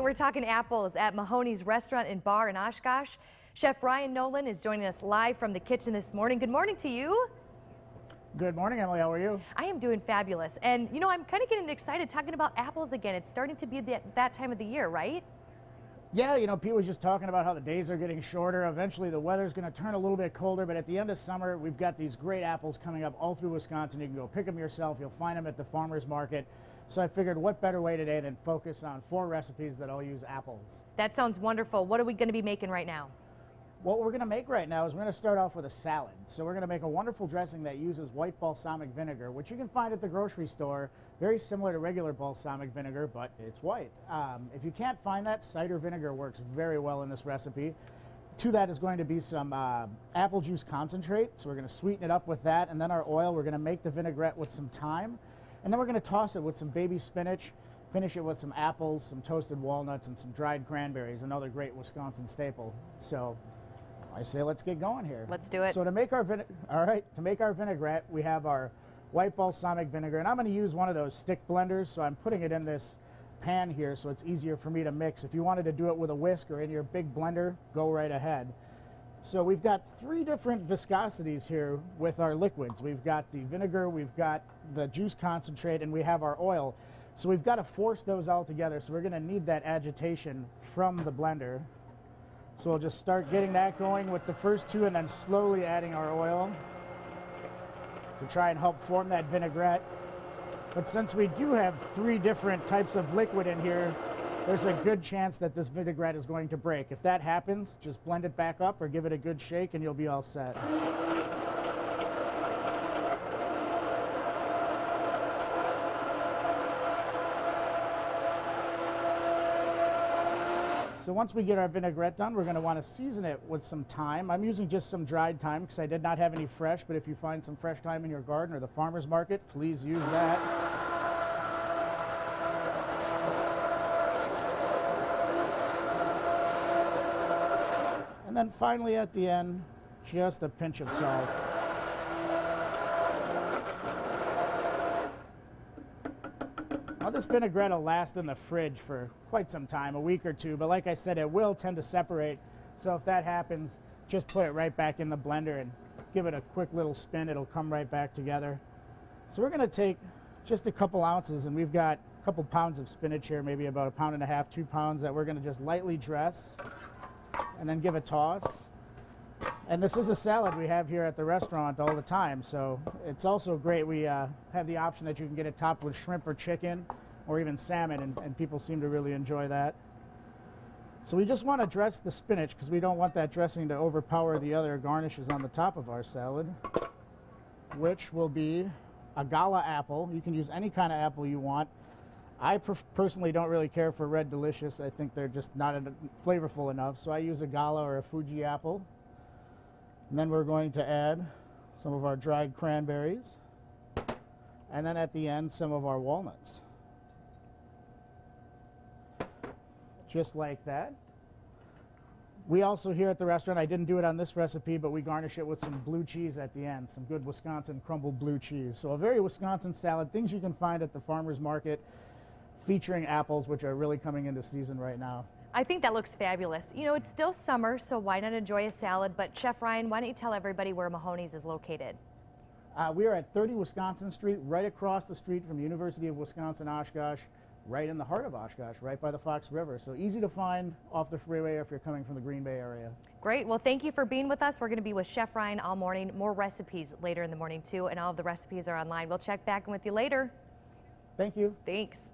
we're talking apples at Mahoney's Restaurant and Bar in Oshkosh. Chef Ryan Nolan is joining us live from the kitchen this morning. Good morning to you. Good morning, Emily. How are you? I am doing fabulous. And you know, I'm kind of getting excited talking about apples again. It's starting to be that time of the year, right? Yeah, you know, Pete was just talking about how the days are getting shorter. Eventually the weather's going to turn a little bit colder, but at the end of summer, we've got these great apples coming up all through Wisconsin. You can go pick them yourself. You'll find them at the farmer's market. So I figured what better way today than focus on 4 recipes that all use apples. That sounds wonderful. What are we going to be making right now? What we're going to make right now is we're going to start off with a salad. So we're going to make a wonderful dressing that uses white balsamic vinegar, which you can find at the grocery store. Very similar to regular balsamic vinegar, but it's white. If you can't find that, cider vinegar works very well in this recipe. To that is going to be some apple juice concentrate. So we're going to sweeten it up with that. And then our oil, we're going to make the vinaigrette with some thyme. And then we're going to toss it with some baby spinach, finish it with some apples, some toasted walnuts, and some dried cranberries, another great Wisconsin staple. So I say let's get going here. Let's do it. So to make our vinaigrette, we have our white balsamic vinegar, and I'm going to use one of those stick blenders, so I'm putting it in this pan here so it's easier for me to mix. If you wanted to do it with a whisk or in your big blender, go right ahead. So we've got 3 different viscosities here with our liquids. We've got the vinegar, we've got the juice concentrate, and we have our oil. So we've got to force those all together, so we're going to need that agitation from the blender. So we'll just start getting that going with the first 2 and then slowly adding our oil to try and help form that vinaigrette. But since we do have 3 different types of liquid in here, there's a good chance that this vinaigrette is going to break. If that happens, just blend it back up or give it a good shake and you'll be all set. So once we get our vinaigrette done, we're going to want to season it with some thyme. I'm using just some dried thyme because I did not have any fresh, but if you find some fresh thyme in your garden or the farmer's market, please use that. And then finally at the end, just a pinch of salt. Now this vinaigrette will last in the fridge for quite some time, a week or 2, but like I said, it will tend to separate. So if that happens, just put it right back in the blender and give it a quick little spin. It'll come right back together. So we're going to take just a couple ounces, and we've got a couple pounds of spinach here, maybe about 1.5 pounds, 2 pounds, that we're going to just lightly dress and then give a toss. And this is a salad we have here at the restaurant all the time, so it's also great. We have the option that you can get it topped with shrimp or chicken or even salmon, and people seem to really enjoy that. So we just want to dress the spinach because we don't want that dressing to overpower the other garnishes on the top of our salad, which will be a gala apple. You can use any kind of apple you want. I personally don't really care for Red Delicious. I think they're just not flavorful enough, so I use a gala or a Fuji apple. And then we're going to add some of our dried cranberries, and then at the end some of our walnuts. Just like that. We also here at the restaurant, I didn't do it on this recipe, but we garnish it with some blue cheese at the end, some good Wisconsin crumbled blue cheese. So a very Wisconsin salad, things you can find at the farmer's market, featuring apples, which are really coming into season right now. I think that looks fabulous. You know, it's still summer, so why not enjoy a salad? But Chef Ryan, why don't you tell everybody where Mahoney's is located? We are at 30 Wisconsin Street, right across the street from the University of Wisconsin-Oshkosh, right in the heart of Oshkosh, right by the Fox River. So easy to find off the freeway if you're coming from the Green Bay area. Great. Well, thank you for being with us. We're going to be with Chef Ryan all morning. More recipes later in the morning, too, and all of the recipes are online. We'll check back in with you later. Thank you. Thanks.